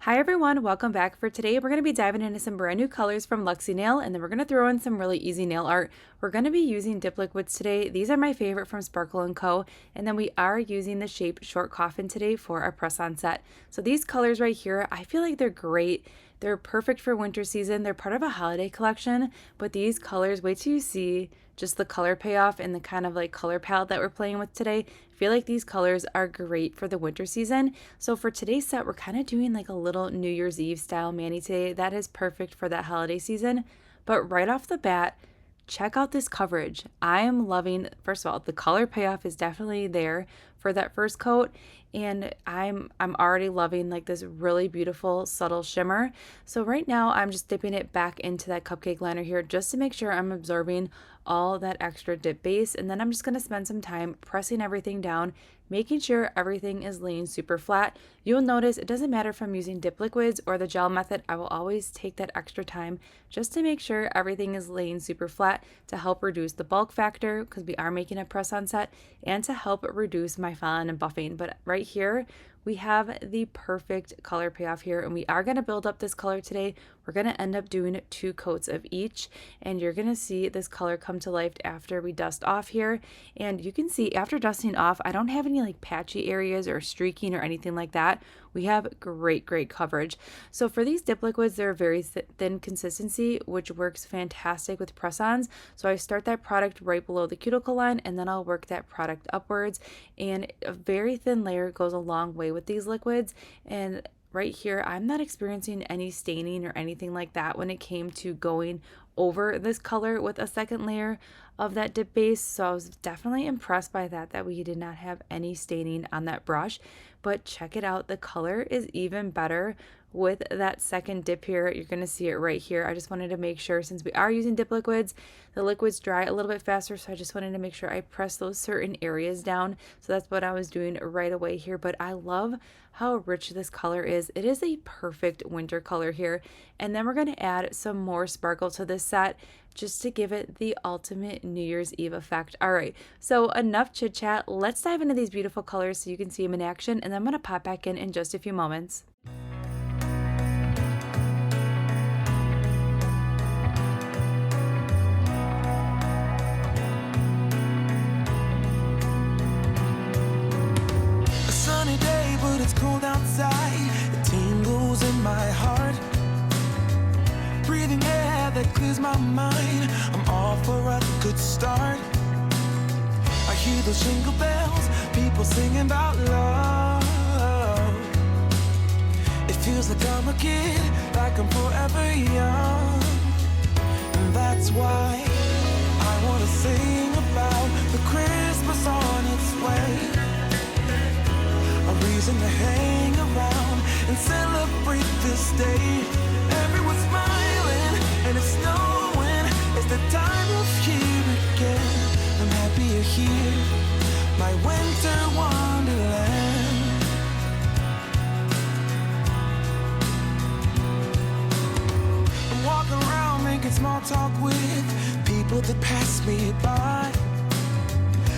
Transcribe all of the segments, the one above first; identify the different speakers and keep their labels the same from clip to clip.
Speaker 1: Hi everyone, welcome back. For today, we're going to be diving into some brand new colors from Luxie Nail, and then we're going to throw in some really easy nail art. We're going to be using dip liquids today. These are my favorite from Sparkle & Co. And then we are using the shape Short Coffin today for our press-on set. So these colors right here, I feel like they're great. They're perfect for winter season. They're part of a holiday collection, but these colors, wait till you see just the color payoff and the kind of like color palette that we're playing with today. I feel like these colors are great for the winter season. So for today's set, we're kind of doing like a little New Year's Eve style mani today. That is perfect for that holiday season. But right off the bat, check out this coverage. I am loving, first of all, the color payoff is definitely there for that first coat, and I'm already loving like this really beautiful subtle shimmer. So right now I'm just dipping it back into that cupcake liner here just to make sure I'm absorbing all that extra dip base, and then I'm just going to spend some time pressing everything down, making sure everything is laying super flat. You'll notice it doesn't matter if I'm using dip liquids or the gel method, I will always take that extra time just to make sure everything is laying super flat to help reduce the bulk factor, because we are making a press on set, and to help reduce my filing and buffing. But right here, we have the perfect color payoff here, and we are going to build up this color today. We're going to end up doing 2 coats of each, and you're going to see this color come to life after we dust off here. And you can see after dusting off, I don't have any like patchy areas or streaking or anything like that. We have great coverage. So for these dip liquids, they're a very thin consistency, which works fantastic with press-ons. So I start that product right below the cuticle line, and then I'll work that product upwards. And a very thin layer goes a long way with these liquids. And right here, I'm not experiencing any staining or anything like that when it came to going over this color with a second layer of that dip base. So I was definitely impressed by that we did not have any staining on that brush. But check it out, the color is even better with that second dip here. You're going to see it right here. I just wanted to make sure, since we are using dip liquids, the liquids dry a little bit faster, so I just wanted to make sure I press those certain areas down. So that's what I was doing right away here. But I love how rich this color is. It is a perfect winter color here. And then we're going to add some more sparkle to this set just to give it the ultimate New Year's Eve effect. All right, so enough chit chat. Let's dive into these beautiful colors so you can see them in action, and then I'm going to pop back in just a few moments.
Speaker 2: A sunny day, but it's cold outside. It tingles in my heart. Breathing air that clears my mind. I'm all for a good start. I hear those jingle bells, people singing about love. It feels like I'm a kid, like I'm forever young. And that's why I want to sing about the Christmas on its way. A reason to hang around and celebrate this day. Everyone's smiling and it's snowing. It's the time of year again. I'm happy you're here, my winter wonderland. I'm walking around making small talk with people that pass me by.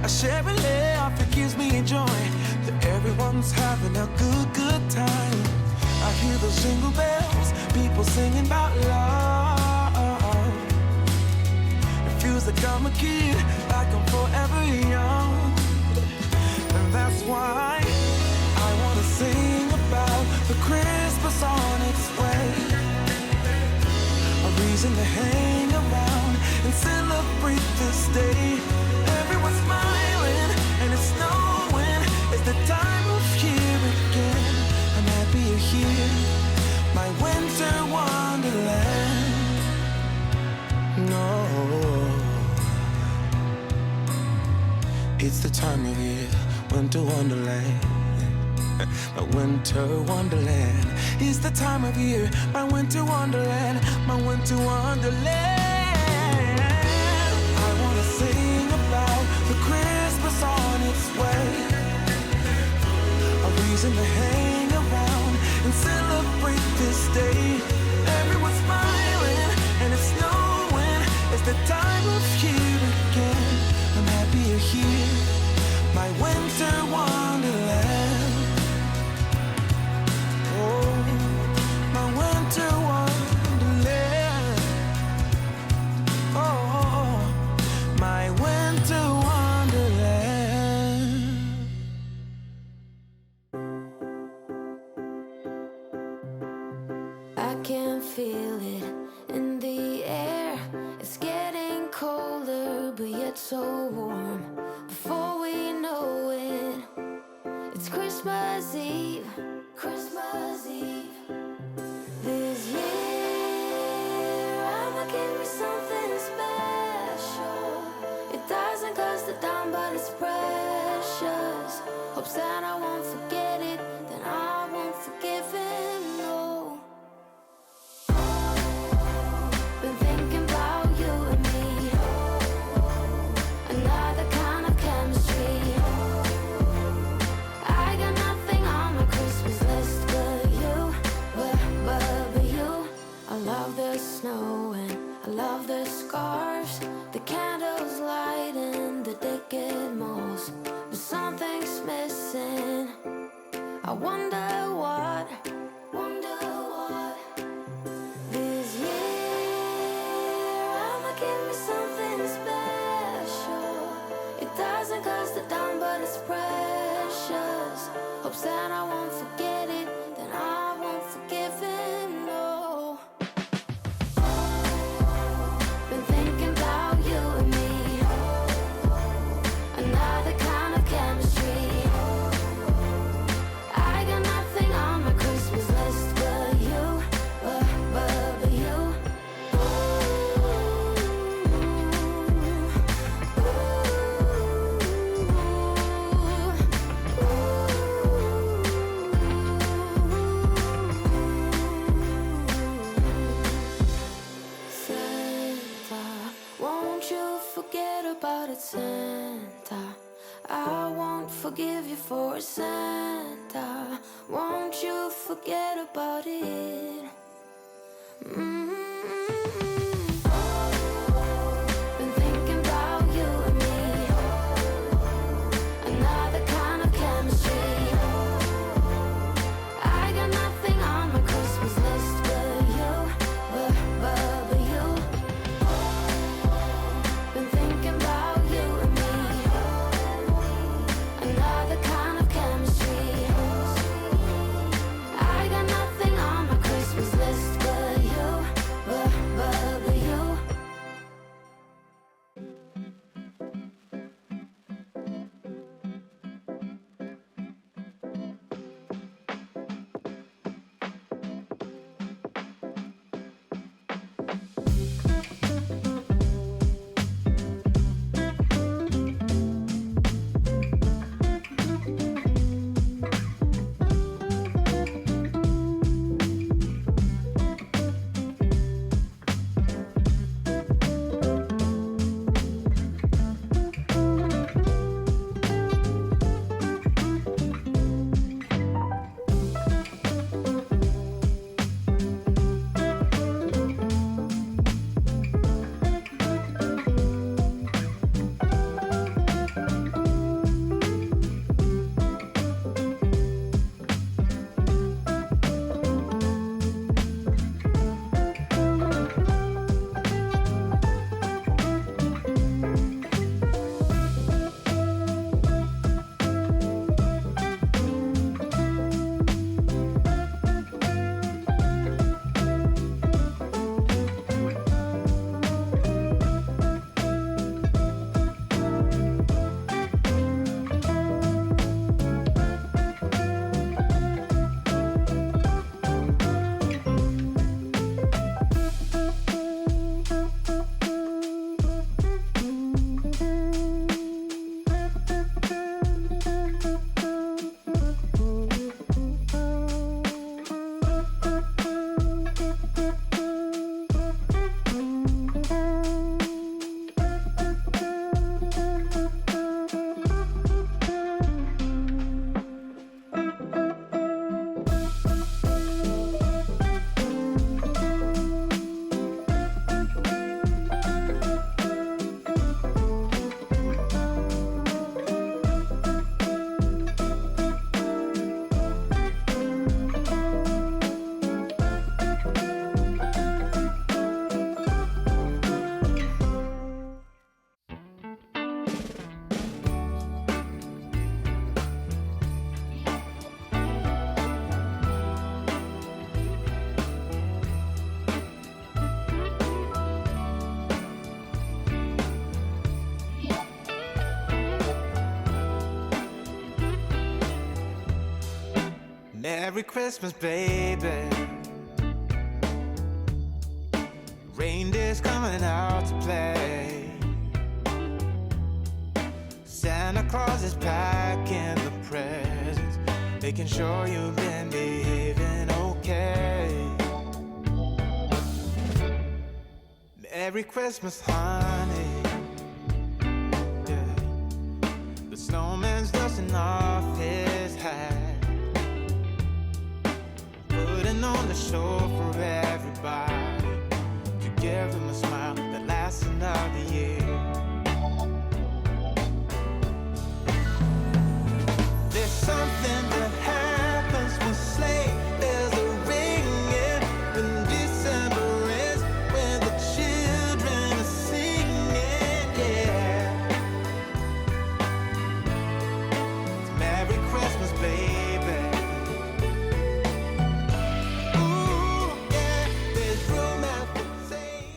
Speaker 2: I share a laugh, it gives me joy that everyone's having a good time. I hear those jingle bells, people singing about love. It feels like I'm a kid, like I'm forever young. And that's why I want to sing about the Christmas on its way. A reason to hang around and celebrate this day. Everyone's smiling and it's snowing. It's the time of year again. I'm happy you're here, my winter wonderland. No, it's the time of year, winter wonderland. My winter wonderland. It's the time of year, my winter wonderland. My winter wonderland. I wanna sing about the Christmas on its way. A reason to hang around and celebrate this day. Everyone's smiling and it's snowing. It's the time of year again. I'm happy you're here, my winter wonderland. Oh.
Speaker 3: feel it in the air. It's getting colder, but yet so warm. Before we know it, it's Christmas Eve. Christmas Eve. This year, I'ma give me something special. It doesn't cost a dime, but it's precious. Hopes that I won't forget it, then I won't forgive him, no. Been thinking about you and me, another kind of chemistry. I got nothing on my Christmas list but you, but you. I love the snow and I love the scarves, the candles lighting the decade malls. But something's missing. I wonder what. This year, I'ma give me something special. It doesn't cost a dime, but it's precious. Hopes that I won't forget it, then I won't forgive him, no. Been thinking about you and me, another kind of chemistry. I got nothing on my Christmas list but you, but you. Santa, won't you forget about it, Santa? I won't forgive you for it, Santa. Won't you forget about it? Been thinking about you and me, another kind of chemistry. I got nothing on my Christmas list but you, but you. Been thinking about you and me, another kind of chemistry. I got nothing on my Christmas
Speaker 2: Merry Christmas, baby. Reindeer's coming out to play. Santa Claus is packing the presents, making sure you've been behaving okay. Merry Christmas, honey. Yeah. The snowman's dusting off his hat, putting on the show for everybody, to give them a smile that lasts another year. There's something that happens when sleigh bells are ringing, when December ends, when the children are singing, yeah. It's Merry Christmas, baby. Ooh, yeah, there's room at the table.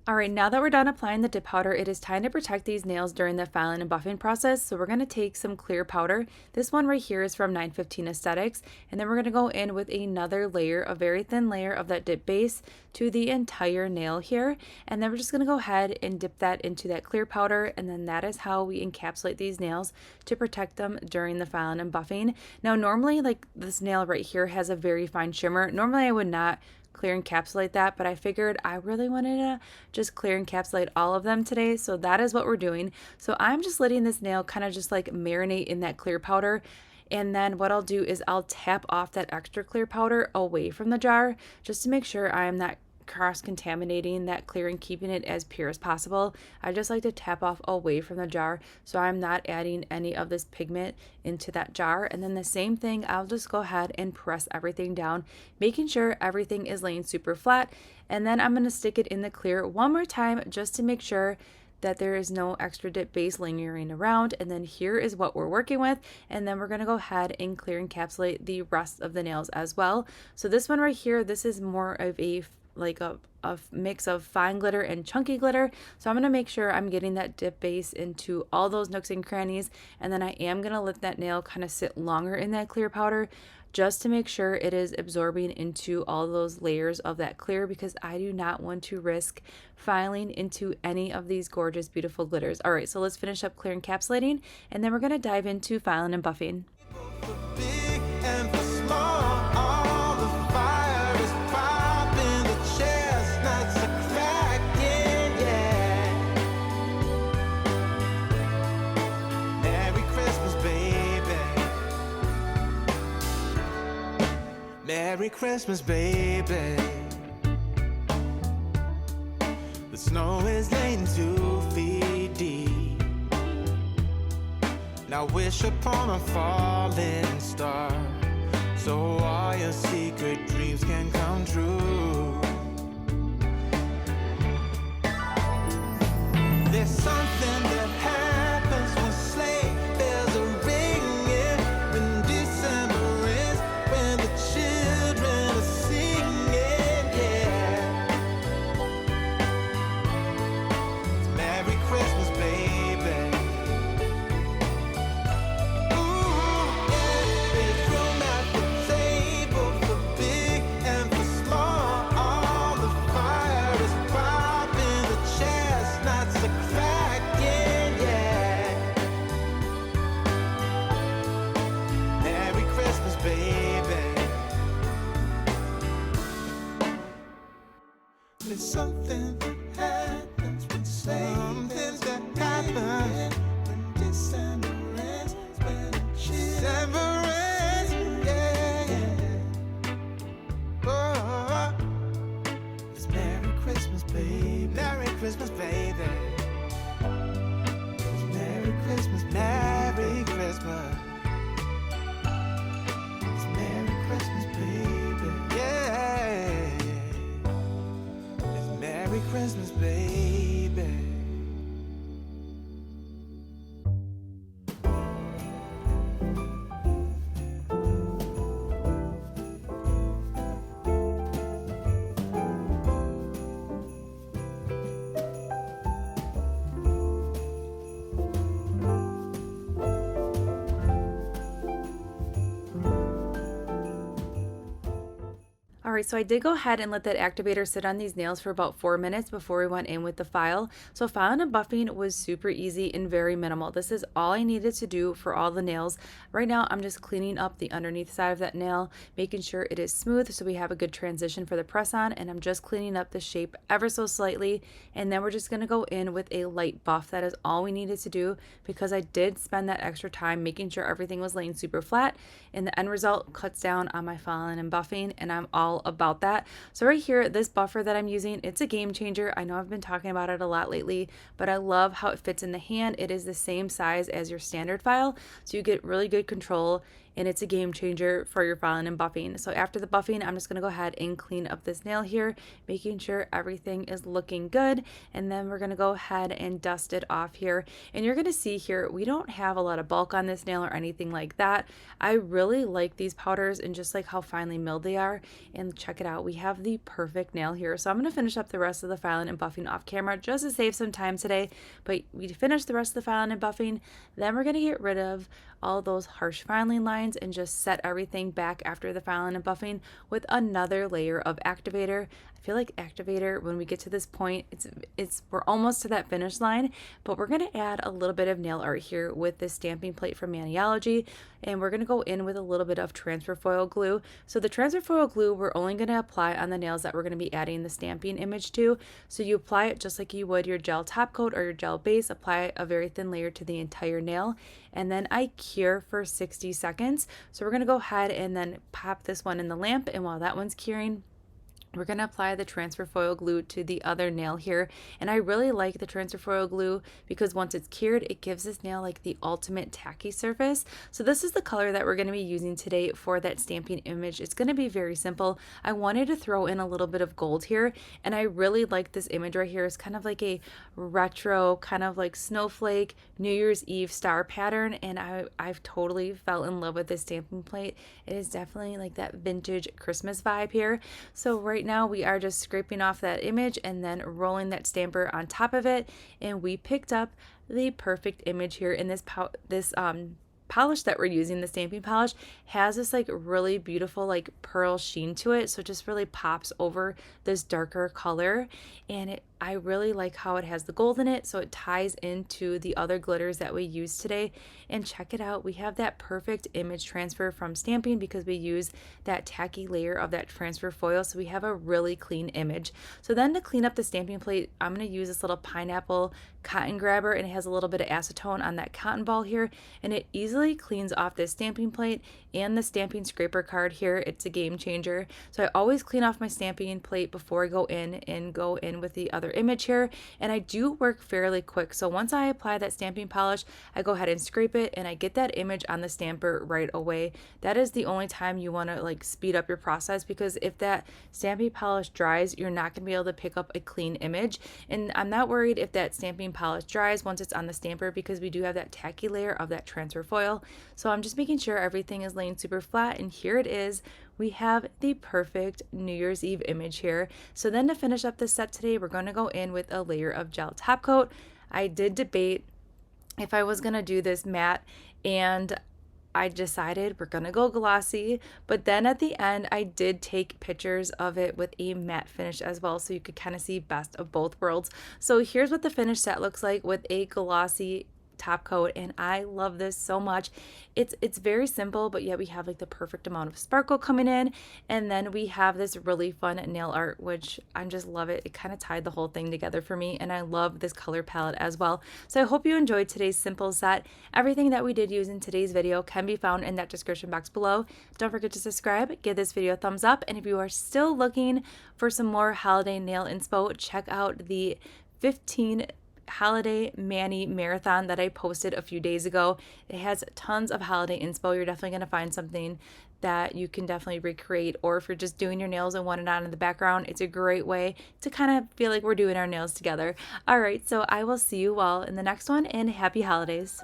Speaker 1: Alright, now that we're done applying the dip powder, it is time to protect these nails during the filing and buffing process. So we're going to take some clear powder. This one right here is from 915 Aesthetics. And then we're going to go in with another layer, a very thin layer of that dip base to the entire nail here. And then we're just going to go ahead and dip that into that clear powder. And then that is how we encapsulate these nails to protect them during the filing and buffing. Now normally, like this nail right here has a very fine shimmer. Normally I would not clear encapsulate that, but I figured I really wanted to just clear encapsulate all of them today, so that is what we're doing. So I'm just letting this nail kind of just like marinate in that clear powder, and then what I'll do is I'll tap off that extra clear powder away from the jar just to make sure I am not cross-contaminating that clear and keeping it as pure as possible. I just like to tap off away from the jar so I'm not adding any of this pigment into that jar. And then the same thing, I'll just go ahead and press everything down, making sure everything is laying super flat. And then I'm going to stick it in the clear one more time just to make sure that there is no extra dip base lingering around. And then here is what we're working with, and then we're going to go ahead and clear encapsulate the rest of the nails as well. So this one right here, this is more of a mix of fine glitter and chunky glitter. So I'm going to make sure I'm getting that dip base into all those nooks and crannies, and then I am going to let that nail kind of sit longer in that clear powder just to make sure it is absorbing into all those layers of that clear, because I do not want to risk filing into any of these gorgeous, beautiful glitters. All right, so let's finish up clear encapsulating, and then we're going to dive into filing and buffing.
Speaker 2: For big and for small, all the fire is popping, the chestnuts are cracking, yeah. Merry Christmas, baby. Merry Christmas, baby. The snow is laying 2 feet deep. Now wish upon a falling star, so all your secret dreams can come true. There's something that happens when sleigh bells are ringing, when December ends, when the children are singing, yeah. It's Merry Christmas, baby. There's something that happens when something that happens when December ends, when December ends, yeah. Oh, it's Merry Christmas, baby. Merry Christmas, baby. It's Merry Christmas, Merry Christmas. It's Merry Christmas, baby. Yeah. Merry Christmas, baby.
Speaker 1: Alright, so I did go ahead and let that activator sit on these nails for about 4 minutes before we went in with the file. So filing and buffing was super easy and very minimal. This is all I needed to do for all the nails. Right now I'm just cleaning up the underneath side of that nail, making sure it is smooth so we have a good transition for the press on, and I'm just cleaning up the shape ever so slightly, and then we're just going to go in with a light buff. That is all we needed to do because I did spend that extra time making sure everything was laying super flat, and the end result cuts down on my filing and buffing, and I'm all about that. So right here, this buffer that I'm using, it's a game changer. I know I've been talking about it a lot lately, but I love how it fits in the hand. It is the same size as your standard file, so you get really good control, and it's a game changer for your filing and buffing. So after the buffing, I'm just going to go ahead and clean up this nail here, making sure everything is looking good, and then we're going to go ahead and dust it off here. And you're going to see here, we don't have a lot of bulk on this nail or anything like that. I really like these powders and just like how finely milled they are. And check it out, we have the perfect nail here. So I'm going to finish up the rest of the filing and buffing off camera just to save some time today, but we finish the rest of the filing and buffing, then we're going to get rid of all those harsh filing lines and just set everything back after the filing and buffing with another layer of activator. I feel like activator, when we get to this point, we're almost to that finish line, but we're going to add a little bit of nail art here with this stamping plate from Maniology, and we're going to go in with a little bit of transfer foil glue. So the transfer foil glue we're only going to apply on the nails that we're going to be adding the stamping image to. So you apply it just like you would your gel top coat or your gel base, apply a very thin layer to the entire nail, and then I cure for 60 seconds. So we're going to go ahead and then pop this one in the lamp, and while that one's curing, we're going to apply the transfer foil glue to the other nail here. And I really like the transfer foil glue because once it's cured, it gives this nail like the ultimate tacky surface. So this is the color that we're going to be using today for that stamping image. It's going to be very simple. I wanted to throw in a little bit of gold here, and I really like this image right here. It's kind of like a retro, kind of like snowflake New Year's Eve star pattern, and I've totally fell in love with this stamping plate. It is definitely like that vintage Christmas vibe here. So right now we are just scraping off that image and then rolling that stamper on top of it, and we picked up the perfect image here. In this polish that we're using, the stamping polish, has this like really beautiful like pearl sheen to it, so it just really pops over this darker color, and I really like how it has the gold in it, so it ties into the other glitters that we use today. And check it out, we have that perfect image transfer from stamping because we use that tacky layer of that transfer foil, so we have a really clean image. So then to clean up the stamping plate, I'm going to use this little pineapple cotton grabber, and it has a little bit of acetone on that cotton ball here, and it easily cleans off this stamping plate and the stamping scraper card here. It's a game changer. So I always clean off my stamping plate before I go in with the other image here, and I do work fairly quick. So once I apply that stamping polish, I go ahead and scrape it, and I get that image on the stamper right away. That is the only time you want to like speed up your process, because if that stamping polish dries, you're not going to be able to pick up a clean image. And I'm not worried if that stamping polish dries once it's on the stamper, because we do have that tacky layer of that transfer foil. So I'm just making sure everything is laying super flat, and here it is. We have the perfect New Year's Eve image here. So then to finish up this set today, we're going to go in with a layer of gel top coat. I did debate if I was going to do this matte, and I decided we're going to go glossy, but then at the end I did take pictures of it with a matte finish as well, so you could kind of see best of both worlds. So here's what the finished set looks like with a glossy top coat, and I love this so much. It's very simple, but yet we have like the perfect amount of sparkle coming in, and then we have this really fun nail art, which I just love it. It kind of tied the whole thing together for me, and I love this color palette as well. So I hope you enjoyed today's simple set. Everything that we did use in today's video can be found in that description box below. Don't forget to subscribe, give this video a thumbs up, and if you are still looking for some more holiday nail inspo, check out the 15 holiday mani marathon that I posted a few days ago. It has tons of holiday inspo. You're definitely going to find something that you can definitely recreate, or if you're just doing your nails and want it on in the background, it's a great way to kind of feel like we're doing our nails together. All right, so I will see you all in the next one, and happy holidays.